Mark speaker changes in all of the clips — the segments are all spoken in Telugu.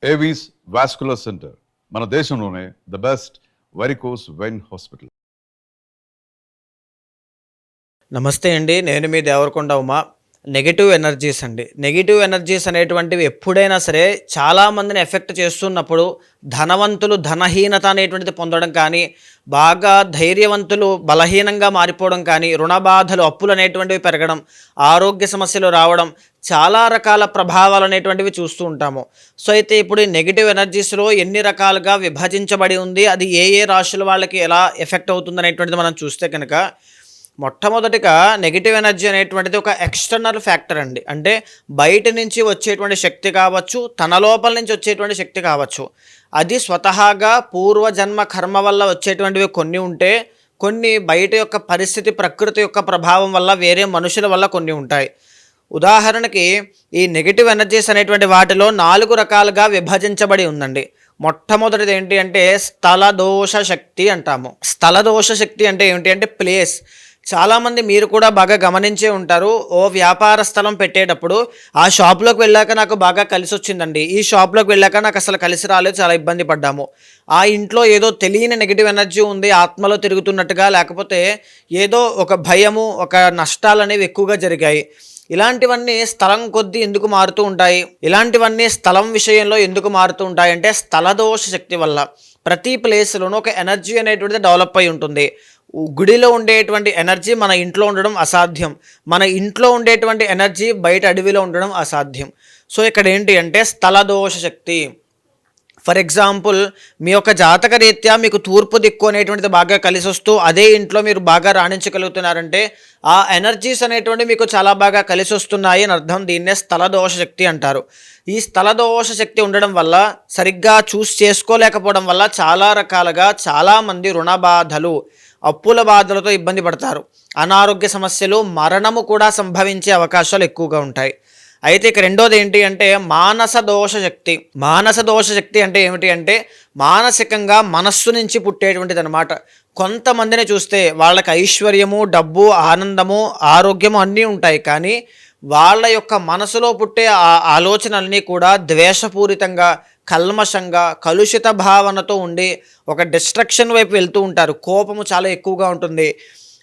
Speaker 1: ఏవీస్ వాస్కులర్ సెంటర్ మన దేశంలోనే the best varicose vein hospital.
Speaker 2: నమస్తే అండి, నేను మీ దేవరకొండ ఉమా. నెగిటివ్ ఎనర్జీస్ అండి. నెగిటివ్ ఎనర్జీస్ అనేటువంటివి ఎప్పుడైనా సరే చాలామందిని ఎఫెక్ట్ చేస్తున్నప్పుడు ధనవంతులు ధనహీనత అనేటువంటిది పొందడం కానీ, బాగా ధైర్యవంతులు బలహీనంగా మారిపోవడం కానీ, రుణబాధలు అప్పులు అనేటువంటివి పెరగడం, ఆరోగ్య సమస్యలు రావడం, చాలా రకాల ప్రభావాలు అనేటువంటివి చూస్తూ ఉంటాము. సో అయితే ఇప్పుడు ఈ నెగిటివ్ ఎనర్జీస్లో ఎన్ని రకాలుగా విభజించబడి ఉంది, అది ఏ ఏ రాశుల వాళ్ళకి ఎలా ఎఫెక్ట్ అవుతుంది అనేటువంటిది మనం చూస్తే కనుక, మొట్టమొదటిగా నెగిటివ్ ఎనర్జీ అనేటువంటిది ఒక ఎక్స్టర్నల్ ఫ్యాక్టర్ అండి. అంటే బయట నుంచి వచ్చేటువంటి శక్తి కావచ్చు, తన లోపల నుంచి వచ్చేటువంటి శక్తి కావచ్చు. అది స్వతహాగా పూర్వజన్మ కర్మ వల్ల వచ్చేటువంటివి కొన్ని ఉంటే, కొన్ని బయట యొక్క పరిస్థితి, ప్రకృతి యొక్క ప్రభావం వల్ల, వేరే మనుషుల వల్ల కొన్ని ఉంటాయి. ఉదాహరణకి ఈ నెగిటివ్ ఎనర్జీస్ అనేటువంటి వాటిలో 4 రకాలుగా విభజించబడి ఉందండి. మొట్టమొదటిది ఏంటి అంటే స్థలదోష శక్తి అంటాము. స్థలదోష శక్తి అంటే ఏమిటి అంటే ప్లేస్. చాలామంది మీరు కూడా బాగా గమనించే ఉంటారు, ఓ వ్యాపార స్థలం పెట్టేటప్పుడు ఆ షాప్లోకి వెళ్ళాక నాకు బాగా కలిసి వచ్చిందండి, ఈ షాప్లోకి వెళ్ళాక నాకు అసలు కలిసి రాలేదు, చాలా ఇబ్బంది పడ్డాము. ఆ ఇంట్లో ఏదో తెలియని నెగిటివ్ ఎనర్జీ ఉంది, ఆత్మలో తిరుగుతున్నట్టుగా, లేకపోతే ఏదో ఒక భయము, ఒక నష్టాలు అనేవి ఎక్కువగా జరిగాయి. ఇలాంటివన్నీ స్థలం కొద్దీ ఎందుకు మారుతూ ఉంటాయి, ఇలాంటివన్నీ స్థలం విషయంలో ఎందుకు మారుతూ ఉంటాయి అంటే స్థలదోష శక్తి వల్ల. ప్రతి ప్లేస్లోనూ ఒక ఎనర్జీ అనేటువంటిది డెవలప్ అయి ఉంటుంది. గుడిలో ఉండేటువంటి ఎనర్జీ మన ఇంట్లో ఉండడం అసాధ్యం, మన ఇంట్లో ఉండేటువంటి ఎనర్జీ బయట అడవిలో ఉండడం అసాధ్యం. సో ఇక్కడ ఏంటి అంటే స్థలదోష శక్తి. ఫర్ ఎగ్జాంపుల్, మీ యొక్క జాతక రీత్యా మీకు తూర్పు దిక్కు అనేటువంటిది బాగా కలిసి వస్తూ అదే ఇంట్లో మీరు బాగా రాణించగలుగుతున్నారంటే ఆ ఎనర్జీస్ అనేటువంటి మీకు చాలా బాగా కలిసి వస్తున్నాయి అని అర్థం. దీన్నే స్థలదోష శక్తి అంటారు. ఈ స్థలదోష శక్తి ఉండడం వల్ల, సరిగ్గా చూస్ చేసుకోలేకపోవడం వల్ల చాలా రకాలుగా చాలామంది రుణ బాధలు, అప్పుల బాధలతో ఇబ్బంది పడతారు. అనారోగ్య సమస్యలు, మరణము కూడా సంభవించే అవకాశాలు ఎక్కువగా ఉంటాయి. అయితే ఇక రెండోది ఏంటి అంటే మానస దోష శక్తి. మానస దోష శక్తి అంటే ఏమిటి అంటే మానసికంగా మనస్సు నుంచి పుట్టేటువంటిది అనమాట. కొంతమందిని చూస్తే వాళ్ళకి ఐశ్వర్యము, డబ్బు, ఆనందము, ఆరోగ్యము అన్నీ ఉంటాయి, కానీ వాళ్ళ యొక్క మనసులో పుట్టే ఆ ఆలోచనలన్నీ కూడా ద్వేషపూరితంగా, కల్మషంగా, కలుషిత భావనతో ఉండి ఒక డిస్ట్రక్షన్ వైపు వెళ్తూ ఉంటారు. కోపము చాలా ఎక్కువగా ఉంటుంది.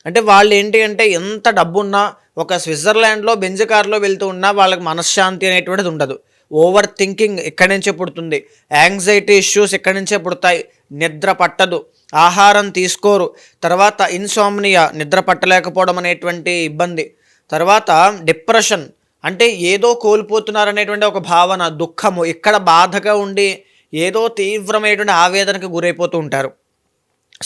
Speaker 2: అంటే వాళ్ళు ఏంటి అంటే ఎంత డబ్బున్నా, ఒక స్విట్జర్లాండ్లో బెంజ్ కార్లో వెళ్తూ ఉన్నా వాళ్ళకి మనశ్శాంతి అనేటువంటిది ఉండదు. ఓవర్ థింకింగ్ ఇక్కడి నుంచే పుడుతుంది, యాంగ్జైటీ ఇష్యూస్ ఇక్కడి నుంచే పుడతాయి, నిద్ర పట్టదు, ఆహారం తీసుకోరు, తర్వాత ఇన్సోమ్నియా, నిద్ర పట్టలేకపోవడం అనేటువంటి ఇబ్బంది, తర్వాత డిప్రెషన్ అంటే ఏదో కోల్పోతున్నారనేటువంటి ఒక భావన, దుఃఖము, ఇక్కడ బాధగా ఉండి ఏదో తీవ్రమైనటువంటి ఆవేదనకు గురైపోతూ ఉంటారు.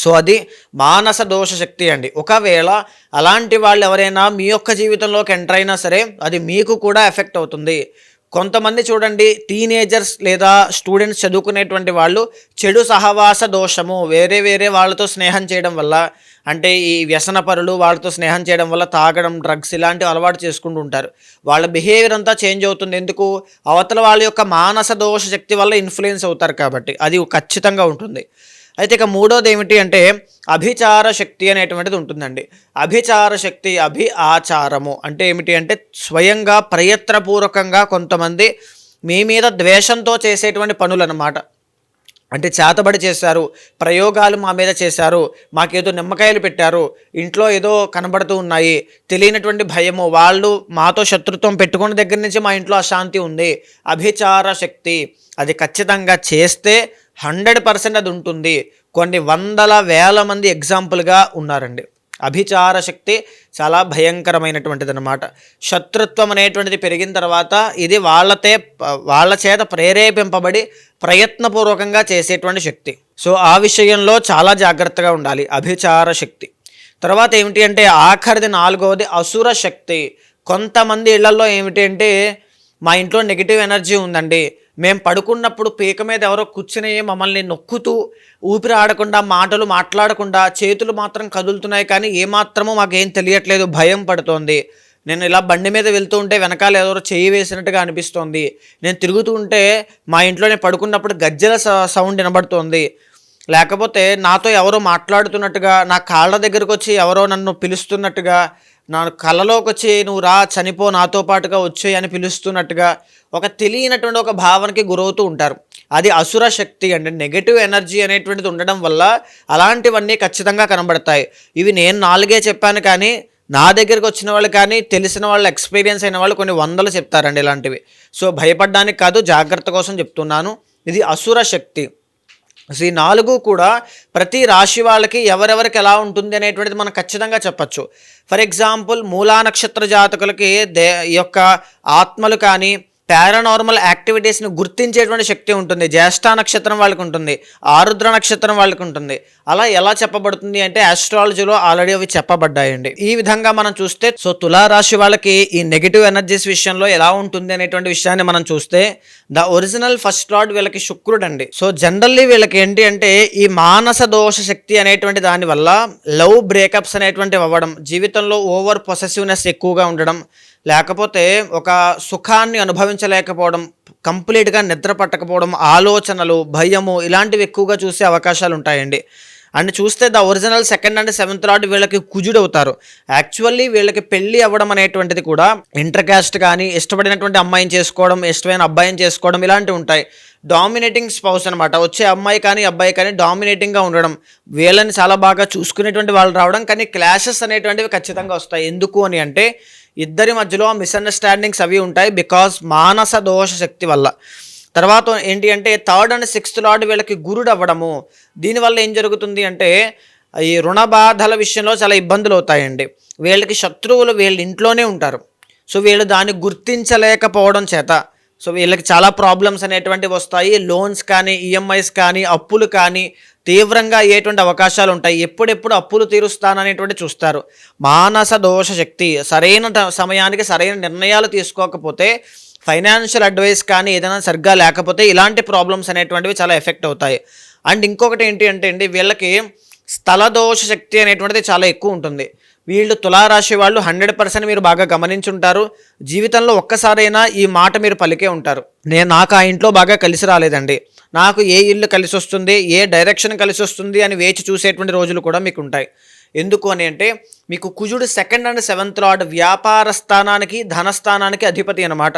Speaker 2: సో అది మానస దోష శక్తి అండి. ఒకవేళ అలాంటి వాళ్ళు ఎవరైనా మీ యొక్క జీవితంలోకి ఎంటర్ అయినా సరే అది మీకు కూడా ఎఫెక్ట్ అవుతుంది. కొంతమంది చూడండి, టీనేజర్స్ లేదా స్టూడెంట్స్ చదువుకునేటువంటి వాళ్ళు చెడు సహవాస దోషము, వేరే వేరే వాళ్ళతో స్నేహం చేయడం వల్ల, అంటే ఈ వ్యసన పరులు వాళ్ళతో స్నేహం చేయడం వల్ల తాగడం, డ్రగ్స్ ఇలాంటివి అలవాటు చేసుకుంటూ ఉంటారు. వాళ్ళ బిహేవియర్ అంతా చేంజ్ అవుతుంది. ఎందుకు? అవతల వాళ్ళ యొక్క మానస దోష శక్తి వల్ల ఇన్ఫ్లుయెన్స్ అవుతారు కాబట్టి అది ఖచ్చితంగా ఉంటుంది. అయితే ఇక మూడోది ఏమిటి అంటే అభిచార శక్తి అనేటువంటిది ఉంటుందండి. అభిచార శక్తి, ఆచారము అంటే ఏమిటి అంటే స్వయంగా ప్రయత్నపూర్వకంగా కొంతమంది మీ మీద ద్వేషంతో చేసేటువంటి పనులు అన్నమాట. అంటే చేతబడి చేశారు, ప్రయోగాలు మా మీద చేశారు, మాకేదో నిమ్మకాయలు పెట్టారు, ఇంట్లో ఏదో కనబడుతూ ఉన్నాయి, తెలియనటువంటి భయము, వాళ్ళు మాతో శత్రుత్వం పెట్టుకున్న దగ్గర నుంచి మా ఇంట్లో అశాంతి ఉంది. అభిచార శక్తి అది ఖచ్చితంగా చేస్తే 100% అది ఉంటుంది. కొన్ని వందల వేల మంది ఎగ్జాంపుల్గా ఉన్నారండి. అభిచార శక్తి చాలా భయంకరమైనటువంటిది అనమాట. శత్రుత్వం అనేటువంటిది పెరిగిన తర్వాత ఇది వాళ్ళ చేత ప్రేరేపింపబడి ప్రయత్నపూర్వకంగా చేసేటువంటి శక్తి. సో ఆ విషయంలో చాలా జాగ్రత్తగా ఉండాలి. అభిచార శక్తి తర్వాత ఏమిటి అంటే ఆఖరిది 4వది అసుర శక్తి. కొంతమంది ఇళ్లలో ఏమిటి అంటే మా ఇంట్లో నెగిటివ్ ఎనర్జీ ఉందండి, మేము పడుకున్నప్పుడు పీక మీద ఎవరో కూర్చుని మమ్మల్ని నొక్కుతూ, ఊపిరి ఆడకుండా, మాటలు మాట్లాడకుండా, చేతులు మాత్రం కదులుతున్నాయి కానీ ఏమాత్రమూ మాకేం తెలియట్లేదు, భయం పడుతోంది. నేను ఇలా బండి మీద వెళ్తూ ఉంటే వెనకాల ఎవరో చేయి వేసినట్టుగా అనిపిస్తోంది. నేను తిరుగుతూ ఉంటే మా ఇంట్లో నేను పడుకున్నప్పుడు గజ్జల సౌండ్ వినబడుతోంది. లేకపోతే నాతో ఎవరో మాట్లాడుతున్నట్టుగా, నా కాళ్ళ దగ్గరకు వచ్చి ఎవరో నన్ను పిలుస్తున్నట్టుగా, నా కళ్ళలోకి వచ్చి నువ్వు రా, చనిపో, నాతో పాటుగా వచ్చేయి అని పిలుస్తున్నట్టుగా ఒక తెలియనటువంటి ఒక భావనకి గురవుతూ ఉంటారు. అది అసుర శక్తి అండి. నెగటివ్ ఎనర్జీ అనేటువంటిది ఉండడం వల్ల అలాంటివన్నీ ఖచ్చితంగా కనబడతాయి. ఇవి నేను 4 చెప్పాను కానీ నా దగ్గరికి వచ్చిన వాళ్ళు కానీ తెలిసిన వాళ్ళు ఎక్స్పీరియన్స్ అయిన వాళ్ళు కొన్ని వందలు చెప్తారండి ఇలాంటివి. సో భయపడడానికి కాదు, జాగ్రత్త కోసం చెప్తున్నాను. ఇది అసుర శక్తి. సో ఈ 4 కూడా ప్రతి రాశి వాళ్ళకి ఎవరెవరికి ఎలా ఉంటుంది అనేటువంటిది మనం ఖచ్చితంగా చెప్పచ్చు. ఫర్ ఎగ్జాంపుల్ మూలా నక్షత్ర జాతకులకి ఈ యొక్క ఆత్మలు కానీ పారానార్మల్ యాక్టివిటీస్ని గుర్తించేటువంటి శక్తి ఉంటుంది. జ్యేష్ఠ నక్షత్రం వాళ్ళకి ఉంటుంది, ఆరుద్ర నక్షత్రం వాళ్ళకి ఉంటుంది. అలా ఎలా చెప్పబడుతుంది అంటే ఆస్ట్రాలజీలో ఆల్రెడీ అవి చెప్పబడ్డాయండి. ఈ విధంగా మనం చూస్తే సో తులారాశి వాళ్ళకి ఈ నెగిటివ్ ఎనర్జీస్ విషయంలో ఎలా ఉంటుంది అనేటువంటి విషయాన్ని మనం చూస్తే ద ఒరిజినల్ ఫస్ట్ లార్డ్ వీళ్ళకి శుక్రుడు అండి. సో జనరల్లీ వీళ్ళకి ఏంటి అంటే ఈ మానస దోష శక్తి అనేటువంటి దాని వల్ల లవ్ బ్రేకప్స్ అనేటువంటివి అవ్వడం, జీవితంలో ఓవర్ పొసెసివ్నెస్ ఎక్కువగా ఉండడం, లేకపోతే ఒక సుఖాన్ని అనుభవించలేకపోవడం, కంప్లీట్గా నిద్ర పట్టకపోవడం, ఆలోచనలు, భయము ఇలాంటివి ఎక్కువగా చూసే అవకాశాలు ఉంటాయండి. అండ్ చూస్తే the original second and seventh lord వీళ్ళకి కుజుడు అవుతారు. యాక్చువల్లీ వీళ్ళకి పెళ్ళి అవ్వడం అనేటువంటిది కూడా ఇంటర్ కాస్ట్ కానీ ఇష్టపడినటువంటి అమ్మాయిని చేసుకోవడం, ఇష్టమైన అబ్బాయిని చేసుకోవడం ఇలాంటివి ఉంటాయి. డామినేటింగ్ స్పౌస్ అనమాట. వచ్చే అమ్మాయి కానీ అబ్బాయి కానీ డామినేటింగ్గా ఉండడం, వీళ్ళని చాలా బాగా చూసుకునేటువంటి వాళ్ళు రావడం. కానీ క్లాషెస్ అనేటువంటివి ఖచ్చితంగా వస్తాయి. ఎందుకు అని అంటే ఇద్దరి మధ్యలో మిస్అండర్స్టాండింగ్స్ అవి ఉంటాయి, బికాజ్ మానస దోష శక్తి వల్ల. తర్వాత ఏంటి అంటే థర్డ్ అండ్ సిక్స్త్ లార్డ్ వీళ్ళకి గురుడు అవ్వడము. దీనివల్ల ఏం జరుగుతుంది అంటే ఈ రుణ బాధల విషయంలో చాలా ఇబ్బందులు అవుతాయండి. వీళ్ళకి శత్రువులు వీళ్ళ ఇంట్లోనే ఉంటారు. సో వీళ్ళు దాన్ని గుర్తించలేకపోవడం చేత సో వీళ్ళకి చాలా ప్రాబ్లమ్స్ అనేటువంటివి వస్తాయి. లోన్స్ కానీ, ఈఎంఐస్ కానీ, అప్పులు కానీ తీవ్రంగా అయ్యేటువంటి అవకాశాలు ఉంటాయి. ఎప్పుడెప్పుడు అప్పులు తీరుస్తాననేటువంటి చూస్తారు. మానస దోష శక్తి సరైన సమయానికి సరైన నిర్ణయాలు తీసుకోకపోతే, ఫైనాన్షియల్ అడ్వైస్ కానీ ఏదైనా సరిగ్గా లేకపోతే ఇలాంటి ప్రాబ్లమ్స్ అనేటువంటివి చాలా ఎఫెక్ట్ అవుతాయి. అండ్ ఇంకొకటి ఏంటి అంటే అండి వీళ్ళకి స్థల దోష శక్తి అనేటువంటిది చాలా ఎక్కువ ఉంటుంది. వీళ్ళు తులారాశి వాళ్ళు 100% మీరు బాగా గమనించుంటారు. జీవితంలో ఒక్కసారైనా ఈ మాట మీరు పలికే ఉంటారు. నాకు ఆ ఇంట్లో బాగా కలిసి రాలేదండి, నాకు ఏ ఇల్లు కలిసి వస్తుంది, ఏ డైరెక్షన్ కలిసి వస్తుంది అని వేచి చూసేటువంటి రోజులు కూడా మీకు ఉంటాయి. ఎందుకు అని అంటే మీకు కుజుడు సెకండ్ అండ్ సెవెంత్ లార్డ్ వ్యాపార స్థానానికి, ధనస్థానానికి అధిపతి అన్నమాట.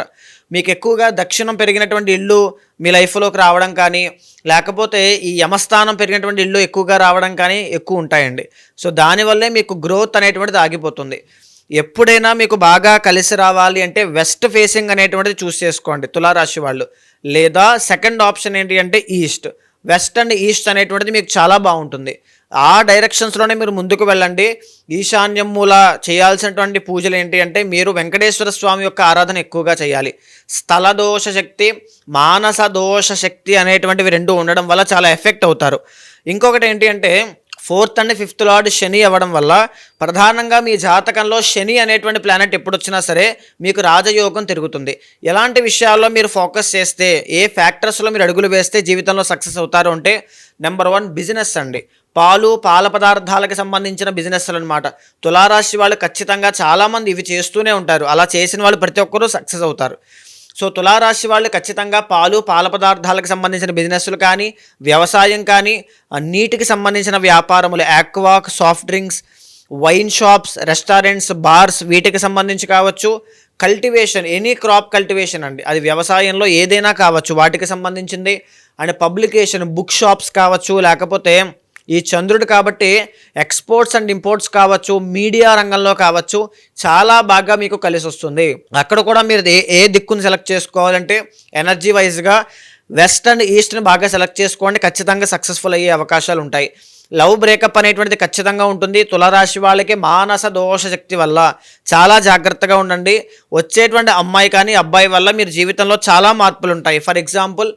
Speaker 2: మీకు ఎక్కువగా దక్షిణం పెరిగినటువంటి ఇల్లు మీ లైఫ్లోకి రావడం కానీ, లేకపోతే ఈ యమస్థానం పెరిగినటువంటి ఇల్లు ఎక్కువగా రావడం కానీ ఎక్కువ ఉంటాయండి. సో దానివల్లే మీకు గ్రోత్ అనేటువంటిది ఆగిపోతుంది. ఎప్పుడైనా మీకు బాగా కలిసి రావాలి అంటే వెస్ట్ ఫేసింగ్ అనేటువంటిది చూస్ చేసుకోండి తులారాశి వాళ్ళు. లేదా సెకండ్ ఆప్షన్ ఏంటి అంటే ఈస్ట్. వెస్ట్ అండ్ ఈస్ట్ అనేటువంటిది మీకు చాలా బాగుంటుంది. ఆ డైరెక్షన్స్లోనే మీరు ముందుకు వెళ్ళండి. ఈశాన్యం మూల చేయాల్సినటువంటి పూజలు ఏంటి అంటే మీరు వెంకటేశ్వర స్వామి యొక్క ఆరాధన ఎక్కువగా చేయాలి. స్థల దోష శక్తి, మానస దోష శక్తి అనేటువంటివి రెండు ఉండడం వల్ల చాలా ఎఫెక్ట్ అవుతారు. ఇంకొకటి ఏంటి అంటే 4th అండ్ 5th లార్డ్ శని అవ్వడం వల్ల ప్రధానంగా మీ జాతకంలో శని అనేటువంటి ప్లానెట్ ఎప్పుడు వచ్చినా సరే మీకు రాజయోగం తిరుగుతుంది. ఎలాంటి విషయాల్లో మీరు ఫోకస్ చేస్తే, ఏ ఫ్యాక్టర్స్లో మీరు అడుగులు వేస్తే జీవితంలో సక్సెస్ అవుతారు అంటే నెంబర్ 1 బిజినెస్ అండి. పాల పదార్థాలకు సంబంధించిన బిజినెస్లు అనమాట. తులారాశి వాళ్ళు ఖచ్చితంగా చాలామంది ఇవి చేస్తూనే ఉంటారు. అలా చేసిన వాళ్ళు ప్రతి ఒక్కరూ సక్సెస్ అవుతారు. సో తులారాశి వాళ్ళు ఖచ్చితంగా పాల పదార్థాలకు సంబంధించిన బిజినెస్లు కానీ, వ్యవసాయం కానీ, నీటికి సంబంధించిన వ్యాపారములు, aqua, soft drinks, wine shops, restaurants, bars వీటికి సంబంధించి కావచ్చు, కల్టివేషన్, ఎనీ క్రాప్ కల్టివేషన్ అండి, అది వ్యవసాయంలో ఏదైనా కావచ్చు వాటికి సంబంధించింది. అండ్ పబ్లికేషన్, బుక్ షాప్స్ కావచ్చు, లేకపోతే ఈ చంద్రుడు కాబట్టి ఎక్స్పోర్ట్స్ అండ్ ఇంపోర్ట్స్ కావచ్చు, మీడియా రంగంలో కావచ్చు, చాలా బాగా మీకు కలిసి వస్తుంది. అక్కడ కూడా మీరు ఏ దిక్కును సెలెక్ట్ చేసుకోవాలంటే ఎనర్జీ వైజ్గా వెస్ట్ అండ్ ఈస్ట్ని బాగా సెలెక్ట్ చేసుకోండి. ఖచ్చితంగా సక్సెస్ఫుల్ అయ్యే అవకాశాలు ఉంటాయి. లవ్ బ్రేకప్ అనేటువంటిది ఖచ్చితంగా ఉంటుంది. తులారాశి వాళ్ళకి మానస దోష శక్తి వల్ల చాలా జాగ్రత్తగా ఉండండి. వచ్చేటువంటి అమ్మాయి కానీ అబ్బాయి వల్ల మీరు జీవితంలో చాలా మార్పులు ఉంటాయి. ఫర్ ఎగ్జాంపుల్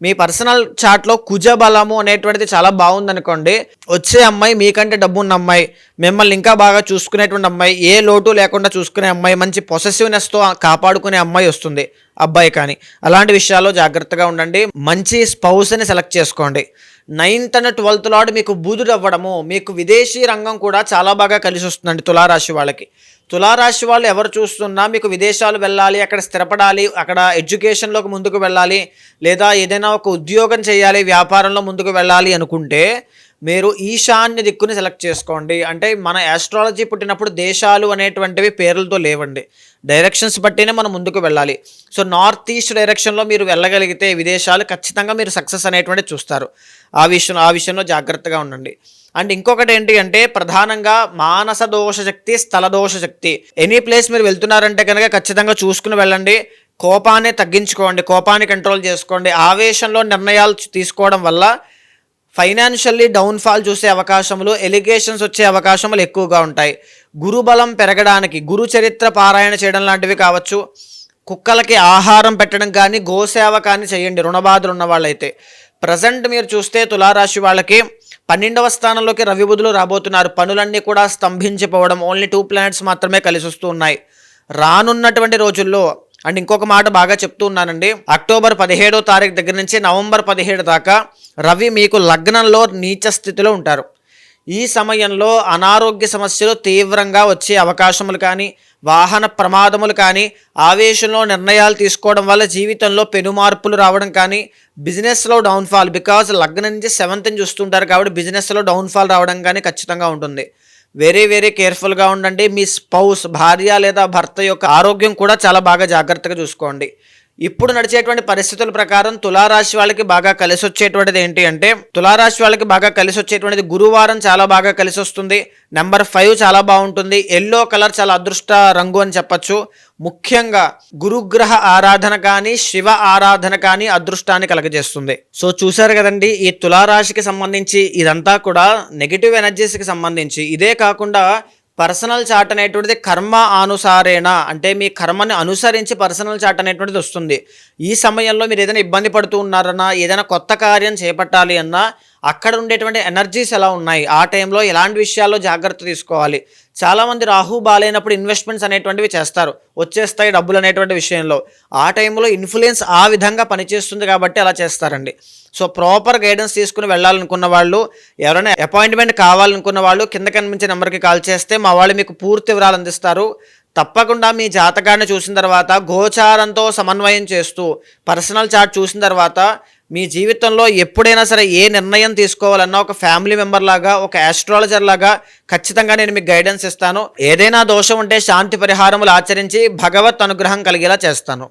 Speaker 2: మీ పర్సనల్ చార్ట్లో కుజ బలము అనేటువంటిది చాలా బాగుందనుకోండి, వచ్చే అమ్మాయి మీకంటే డబ్బు ఉన్న అమ్మాయి, మిమ్మల్ని ఇంకా బాగా చూసుకునేటువంటి అమ్మాయి, ఏ లోటు లేకుండా చూసుకునే అమ్మాయి, మంచి పొసెసివ్నెస్తో కాపాడుకునే అమ్మాయి వస్తుంది అబ్బాయి కానీ. అలాంటి విషయాల్లో జాగ్రత్తగా ఉండండి. మంచి స్పౌస్ని సెలెక్ట్ చేసుకోండి. 9th అండ్ 12th లార్డ్ మీకు బుధుడు అవ్వడము, మీకు విదేశీ రంగం కూడా చాలా బాగా కలిసి వస్తుందండి తులారాశి వాళ్ళకి. తులారాశి వాళ్ళు ఎవరు చూస్తున్నా మీకు విదేశాలు వెళ్ళాలి, అక్కడ స్థిరపడాలి, అక్కడ ఎడ్యుకేషన్లోకి ముందుకు వెళ్ళాలి, లేదా ఏదైనా ఒక ఉద్యోగం చేయాలి, వ్యాపారంలో ముందుకు వెళ్ళాలి అనుకుంటే మీరు ఈశాన్య దిక్కుని సెలెక్ట్ చేసుకోండి. అంటే మన ఆస్ట్రాలజీ పుట్టినప్పుడు దేశాలు అనేటువంటివి పేర్లతో లేవండి, డైరెక్షన్స్ బట్టినే మనం ముందుకు వెళ్ళాలి. సో నార్త్ ఈస్ట్ డైరెక్షన్లో మీరు వెళ్ళగలిగితే విదేశాలు ఖచ్చితంగా మీరు సక్సెస్ అనేటువంటిది చూస్తారు. ఆ విషయంలో జాగ్రత్తగా ఉండండి. అండ్ ఇంకొకటి ఏంటి అంటే ప్రధానంగా మానస దోష శక్తి, స్థల దోష శక్తి. ఎనీ ప్లేస్ మీరు వెళ్తున్నారంటే కనుక ఖచ్చితంగా చూసుకుని వెళ్ళండి. కోపాన్ని తగ్గించుకోండి, కోపాన్ని కంట్రోల్ చేసుకోండి. ఆవేశంలో నిర్ణయాలు తీసుకోవడం వల్ల ఫైనాన్షియల్లీ డౌన్ఫాల్ చూసే అవకాశములు, ఎలిగేషన్స్ వచ్చే అవకాశములు ఎక్కువగా ఉంటాయి. గురుబలం పెరగడానికి గురు చరిత్ర పారాయణ చేయడం లాంటివి కావచ్చు, కుక్కలకి ఆహారం పెట్టడం కానీ, గోసేవ కానీ చేయండి రుణబాధలు ఉన్న వాళ్ళైతే. ప్రజెంట్ మీరు చూస్తే తులారాశి వాళ్ళకి 12వ స్థానంలోకి రవి బుధులు రాబోతున్నారు. పనులన్నీ కూడా స్తంభించిపోవడం, ఓన్లీ 2 ప్లానెట్స్ మాత్రమే కలిసి వస్తూ ఉన్నాయి. రానున్నటువంటి రోజుల్లో అండ్ ఇంకొక మాట బాగా చెప్తూ ఉన్నానండి, అక్టోబర్ 17వ తారీఖు దగ్గర నుంచి నవంబర్ 17 దాకా రవి మీకు లగ్నంలో నీచ స్థితిలో ఉంటారు. ఈ సమయంలో అనారోగ్య సమస్యలు తీవ్రంగా వచ్చే అవకాశములు కానీ, వాహన ప్రమాదములు కానీ, ఆవేశంలో నిర్ణయాలు తీసుకోవడం వల్ల జీవితంలో పెనుమార్పులు రావడం కానీ, బిజినెస్లో డౌన్ఫాల్, బికాజ్ లగ్నం నుంచి 7th చూస్తుంటారు కాబట్టి బిజినెస్లో డౌన్ఫాల్ రావడం కానీ ఖచ్చితంగా ఉంటుంది. వెరీ కేర్ఫుల్గా ఉండండి. మీ స్పౌస్, భార్య లేదా భర్త యొక్క ఆరోగ్యం కూడా చాలా బాగా జాగ్రత్తగా చూసుకోండి. ఇప్పుడు నడిచేటువంటి పరిస్థితుల ప్రకారం తులారాశి వాళ్ళకి బాగా కలిసి వచ్చేటువంటిది ఏంటి అంటే, తులారాశి వాళ్ళకి బాగా కలిసి వచ్చేటువంటిది గురువారం చాలా బాగా కలిసి వస్తుంది. నెంబర్ 5 చాలా బాగుంటుంది. ఎల్లో కలర్ చాలా అదృష్ట రంగు అని చెప్పచ్చు. ముఖ్యంగా గురుగ్రహ ఆరాధన కానీ, శివ ఆరాధన కానీ అదృష్టాన్ని కలగజేస్తుంది. సో చూసారు కదండి, ఈ తులారాశికి సంబంధించి ఇదంతా కూడా నెగిటివ్ ఎనర్జీస్కి సంబంధించి. ఇదే కాకుండా పర్సనల్ చార్ట్ అనేటువంటిది కర్మ అనుసారేణ, అంటే మీ కర్మని అనుసరించి పర్సనల్ చార్ట్ అనేటువంటిది వస్తుంది. ఈ సమయంలో మీరు ఏదైనా ఇబ్బంది పడుతూ ఉన్నారన్నా, ఏదైనా కొత్త కార్యం చేపట్టాలి అన్నా, అక్కడ ఉండేటువంటి ఎనర్జీస్ ఎలా ఉన్నాయి, ఆ టైంలో ఎలాంటి విషయాల్లో జాగ్రత్త తీసుకోవాలి. చాలామంది రాహు బాలేనప్పుడు ఇన్వెస్ట్మెంట్స్ అనేటువంటివి చేస్తారు, వచ్చేస్తాయి డబ్బులు అనేటువంటి విషయంలో. ఆ టైంలో ఇన్ఫ్లుయెన్స్ ఆ విధంగా పనిచేస్తుంది కాబట్టి అలా చేస్తారండి. సో ప్రాపర్ గైడెన్స్ తీసుకుని వెళ్ళాలనుకున్న వాళ్ళు, ఎవరైనా అపాయింట్మెంట్ కావాలనుకున్న వాళ్ళు కింద కనిపించే నెంబర్కి కాల్ చేస్తే మా వాళ్ళు మీకు పూర్తి వివరాలు అందిస్తారు. తప్పకుండా మీ జాతకాన్ని చూసిన తర్వాత గోచారంతో సమన్వయం చేస్తూ పర్సనల్ చార్ట్ చూసిన తర్వాత మీ జీవితంలో ఎప్పుడైనా సరే ఏ నిర్ణయం తీసుకోవాలన్నా ఒక ఫ్యామిలీ మెంబర్ లాగా, ఒక ఆస్ట్రాలజర్ లాగా ఖచ్చితంగా నేను మీకు గైడెన్స్ ఇస్తాను. ఏదైనా దోషం ఉంటే శాంతి పరిహారములు ఆచరించి భగవత్ అనుగ్రహం కలిగేలా చేస్తాను.